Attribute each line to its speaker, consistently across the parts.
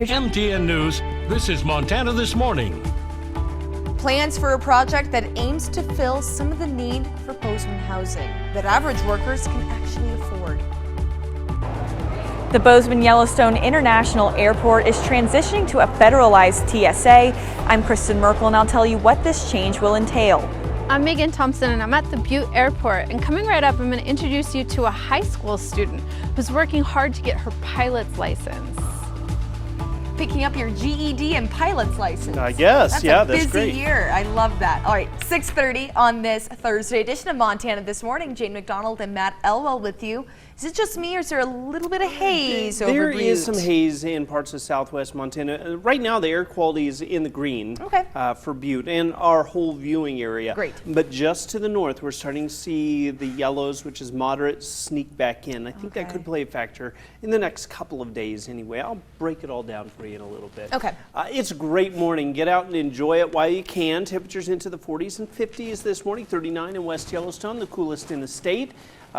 Speaker 1: MTN News, this is Montana This Morning.
Speaker 2: Plans for a project that aims to fill some of the need for Bozeman housing that average workers can actually afford.
Speaker 3: The Bozeman Yellowstone International Airport is transitioning to a federalized TSA. I'm Kristen Merkel, and I'll tell you what this change will entail.
Speaker 4: I'm Megan Thompson, and I'm at the Butte Airport. And coming right up, I'm going to introduce you to a high school student who's working hard to get her pilot's license.
Speaker 2: Picking up your GED and pilot's license.
Speaker 5: That's
Speaker 2: a
Speaker 5: busy
Speaker 2: great year. I love that. All right, 6:30 on this Thursday edition of Montana This Morning. Jane McDonald and Matt Elwell with you. Is it just me, or is there a little bit of haze over Butte?
Speaker 5: There is some haze in parts of southwest Montana. Right now, the air quality is in the green for Butte and our whole viewing area.
Speaker 2: Great.
Speaker 5: But just to the north, we're starting to see the yellows, which is moderate, sneak back in. I think that could play a factor in the next couple of days anyway. I'll break it all down for you in a little bit.
Speaker 2: Okay.
Speaker 5: It's a great morning. Get out and enjoy it while you can. Temperatures into the 40s and 50s this morning. 39 in West Yellowstone, the coolest in the state.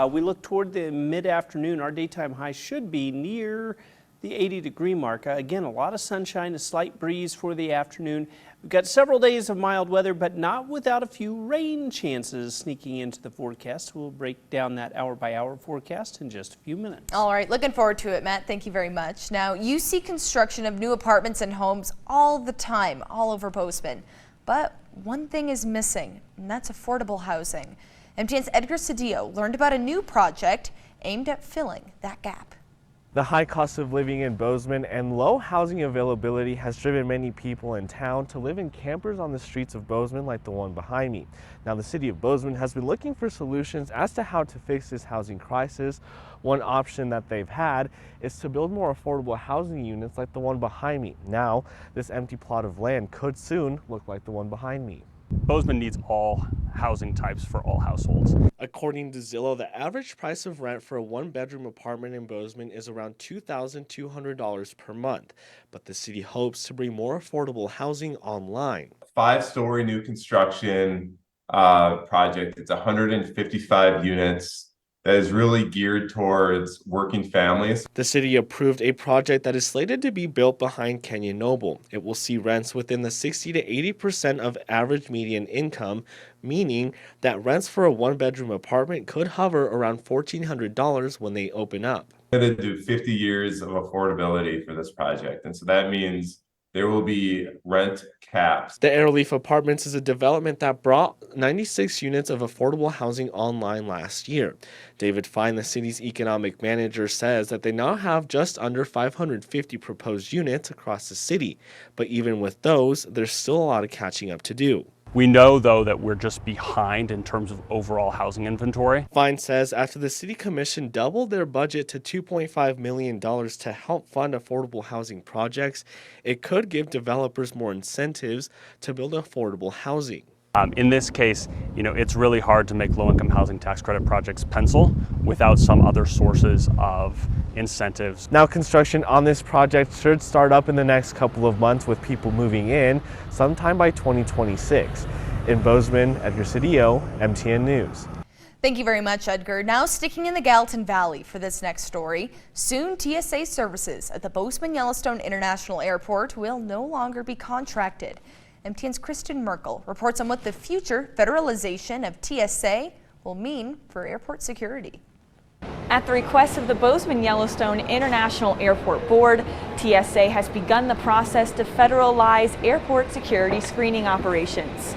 Speaker 5: We look toward the mid-afternoon. Our daytime high should be near the 80-degree mark. Again, a lot of sunshine, a slight breeze for the afternoon. We've got several days of mild weather, but not without a few rain chances sneaking into the forecast. We'll break down that hour-by-hour forecast in just a few minutes.
Speaker 2: All right, looking forward to it, Matt. Thank you very much. Now, you see construction of new apartments and homes all the time, all over Bozeman. But one thing is missing, and that's affordable housing. MTN's Edgar Cedillo learned about a new project aimed at filling that gap.
Speaker 6: The high cost of living in Bozeman and low housing availability has driven many people in town to live in campers on the streets of Bozeman like the one behind me. Now, the city of Bozeman has been looking for solutions as to how to fix this housing crisis. One option that they've had is to build more affordable housing units like the one behind me. Now, this empty plot of land could soon look like the one behind me.
Speaker 7: Bozeman needs all housing types for all households.
Speaker 6: According to Zillow, the average price of rent for a one-bedroom apartment in Bozeman is around $2,200 per month, but the city hopes to bring more affordable housing online.
Speaker 8: 5-story new construction project. It's 155 units. That is really geared towards working families.
Speaker 6: The city approved a project that is slated to be built behind Kenyon Noble. It will see rents within the 60 to 80% of average median income, meaning that rents for a one-bedroom apartment could hover around $1,400 when they open up.
Speaker 8: We're going to do 50 years of affordability for this project, and so that means there will be rent caps.
Speaker 6: The Arrowleaf Apartments is a development that brought 96 units of affordable housing online last year. David Fine, the city's economic manager, says that they now have just under 550 proposed units across the city. But even with those, there's still a lot of catching up to do.
Speaker 7: We know, though, that we're just behind in terms of overall housing inventory.
Speaker 6: Fine says after the city commission doubled their budget to $2.5 million to help fund affordable housing projects, it could give developers more incentives to build affordable housing.
Speaker 7: In this case, it's really hard to make low-income housing tax credit projects pencil without some other sources of incentives.
Speaker 6: Now, construction on this project should start up in the next couple of months with people moving in sometime by 2026. In Bozeman, Edgar Cedillo, MTN News.
Speaker 2: Thank you very much, Edgar. Now sticking in the Gallatin Valley for this next story. Soon, TSA services at the Bozeman Yellowstone International Airport will no longer be contracted. MTN's Kristen Merkel reports on what the future federalization of TSA will mean for airport security.
Speaker 3: At the request of the Bozeman Yellowstone International Airport Board, TSA has begun the process to federalize airport security screening operations.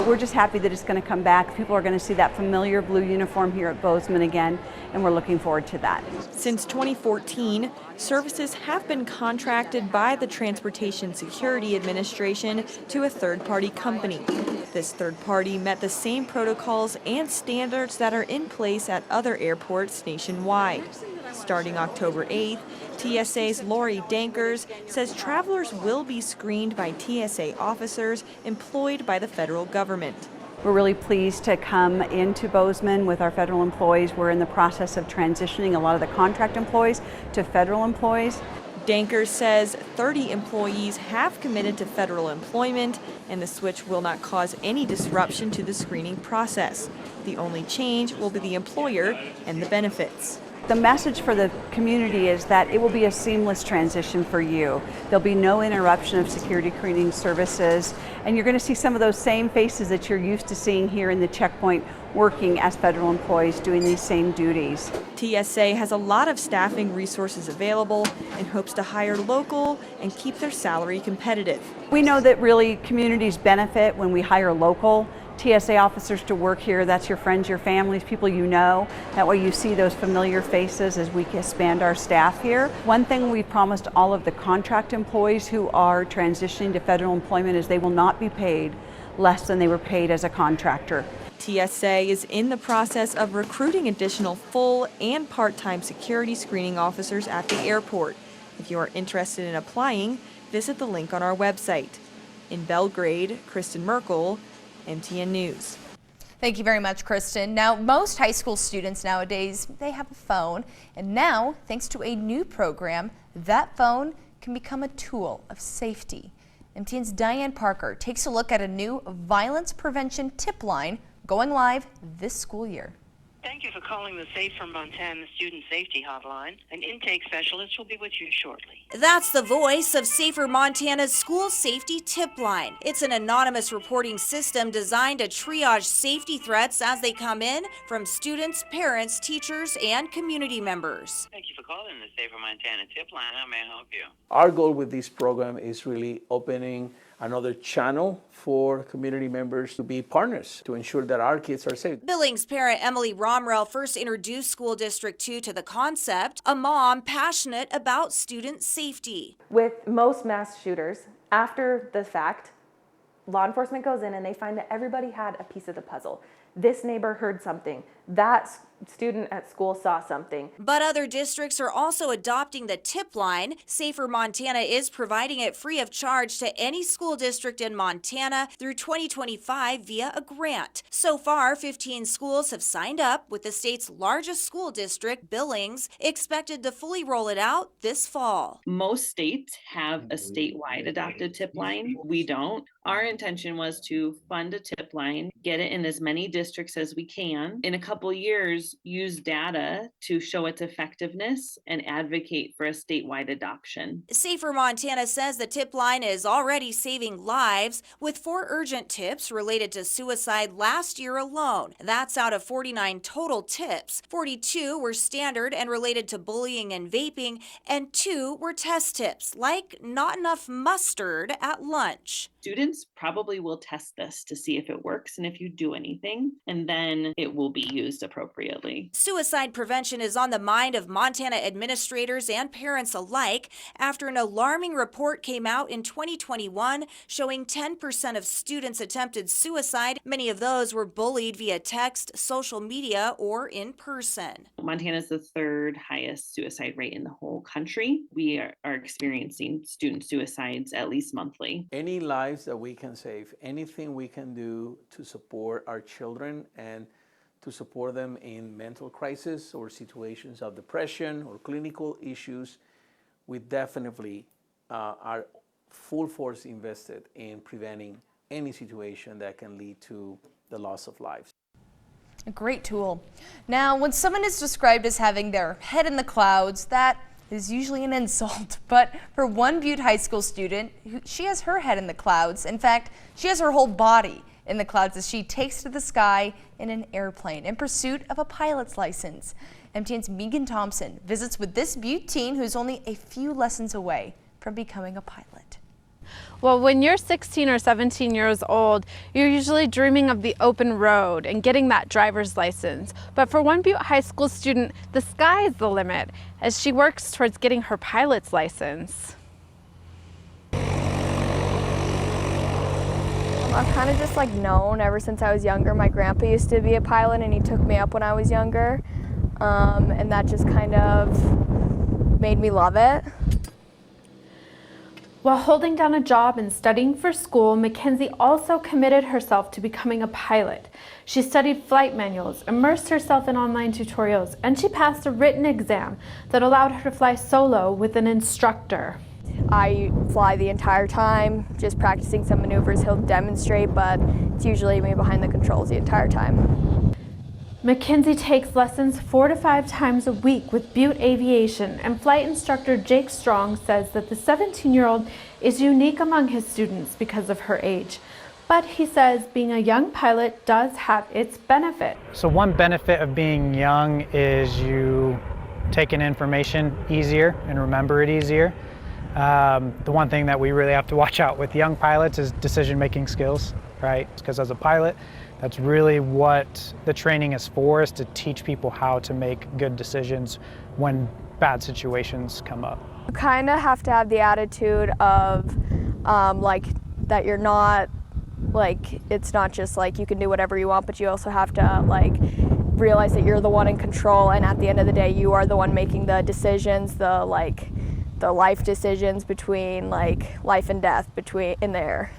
Speaker 9: We're just happy that it's going to come back. People are going to see that familiar blue uniform here at Bozeman again, and we're looking forward to that.
Speaker 3: Since 2014, services have been contracted by the Transportation Security Administration to a third-party company. This third party met the same protocols and standards that are in place at other airports nationwide. Starting October 8th, TSA's Lori Dankers says travelers will be screened by TSA officers employed by the federal government.
Speaker 9: We're really pleased to come into Bozeman with our federal employees. We're in the process of transitioning a lot of the contract employees to federal employees.
Speaker 3: Dankers says 30 employees have committed to federal employment, and the switch will not cause any disruption to the screening process. The only change will be the employer and the benefits.
Speaker 9: The message for the community is that it will be a seamless transition for you. There'll be no interruption of security screening services, and you're going to see some of those same faces that you're used to seeing here in the checkpoint working as federal employees doing these same duties.
Speaker 3: TSA has a lot of staffing resources available and hopes to hire local and keep their salary competitive.
Speaker 9: We know that really communities benefit when we hire local TSA officers to work here. That's your friends, your families, people you know. That way you see those familiar faces as we expand our staff here. One thing we promised all of the contract employees who are transitioning to federal employment is they will not be paid less than they were paid as a contractor.
Speaker 3: TSA is in the process of recruiting additional full and part-time security screening officers at the airport. If you are interested in applying, visit the link on our website. In Belgrade, Kristen Merkel, MTN News.
Speaker 2: Thank you very much, Kristen. Now, most high school students nowadays, they have a phone, and now, thanks to a new program, that phone can become a tool of safety. MTN's Diane Parker takes a look at a new violence prevention tip line going live this school year.
Speaker 10: Thank you for calling the Safer Montana Student Safety Hotline. An intake specialist will be with you shortly.
Speaker 11: That's the voice of Safer Montana's School Safety Tip Line. It's an anonymous reporting system designed to triage safety threats as they come in from students, parents, teachers, and community members.
Speaker 10: Thank you for calling the Safer Montana Tip Line. How may I help you?
Speaker 12: Our goal with this program is really opening another channel for community members to be partners to ensure that our kids are safe.
Speaker 11: Billings parent Emily Romrell first introduced School District 2 to the concept, a mom passionate about student safety.
Speaker 13: With most mass shooters, after the fact, law enforcement goes in and they find that everybody had a piece of the puzzle. This neighbor heard something. That student at school saw something.
Speaker 11: But other districts are also adopting the tip line. Safer Montana is providing it free of charge to any school district in Montana through 2025 via a grant. So far, 15 schools have signed up, with the state's largest school district, Billings, expected to fully roll it out this fall.
Speaker 14: Most states have a statewide adopted tip line. We don't. Our intention was to fund a tip line, get it in as many districts as we can. In a couple years, use data to show its effectiveness and advocate for a statewide adoption.
Speaker 11: Safer Montana says the tip line is already saving lives, with 4 urgent tips related to suicide last year alone. That's out of 49 total tips. 42 were standard and related to bullying and vaping, and 2 were test tips, like not enough mustard at lunch.
Speaker 14: Students probably will test this to see if it works and if you do anything, and then it will be used appropriately.
Speaker 11: Suicide prevention is on the mind of Montana administrators and parents alike after an alarming report came out in 2021 showing 10% of students attempted suicide. Many of those were bullied via text, social media, or in person.
Speaker 14: Montana is the 3rd highest suicide rate in the whole country. We are experiencing student suicides at least monthly.
Speaker 12: Any lives that we can save, anything we can do to support our children and to support them in mental crisis or situations of depression or clinical issues, we definitely are full force invested in preventing any situation that can lead to the loss of lives.
Speaker 2: A great tool. Now, when someone is described as having their head in the clouds, that is usually an insult. But for one Butte High School student, she has her head in the clouds. In fact, she has her whole body in the clouds as she takes to the sky in an airplane in pursuit of a pilot's license. MTN's Megan Thompson visits with this Butte teen who's only a few lessons away from becoming a pilot.
Speaker 4: Well, when you're 16 or 17 years old, you're usually dreaming of the open road and getting that driver's license. But for one Butte High School student, the sky is the limit as she works towards getting her pilot's license.
Speaker 15: I've kind of just known ever since I was younger. My grandpa used to be a pilot and he took me up when I was younger. And that just kind of made me love it.
Speaker 4: While holding down a job and studying for school, Mackenzie also committed herself to becoming a pilot. She studied flight manuals, immersed herself in online tutorials, and she passed a written exam that allowed her to fly solo with an instructor.
Speaker 15: I fly the entire time, just practicing some maneuvers he'll demonstrate, but it's usually me behind the controls the entire time.
Speaker 4: Mackenzie takes lessons 4 to 5 times a week with Butte Aviation, and flight instructor Jake Strong says that the 17-year-old is unique among his students because of her age. But he says being a young pilot does have its benefit.
Speaker 16: So one benefit of being young is you take in information easier and remember it easier. The one thing that we really have to watch out with young pilots is decision-making skills, right? Because as a pilot, that's really what the training is for, is to teach people how to make good decisions when bad situations come up.
Speaker 15: You kind of have to have the attitude of like that you're not, like, it's not just like you can do whatever you want, but you also have to like realize that you're the one in control, and at the end of the day you are the one making the decisions, the life decisions between like life and death in the air.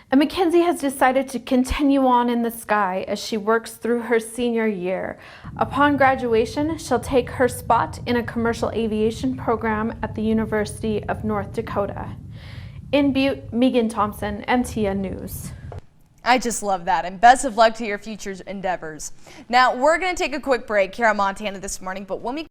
Speaker 4: And Mackenzie has decided to continue on in the sky as she works through her senior year. Upon graduation, she'll take her spot in a commercial aviation program at the University of North Dakota. In Butte, Megan Thompson, MTN News.
Speaker 2: I just love that, and best of luck to your future endeavors. Now, we're going to take a quick break here on Montana This Morning, but when we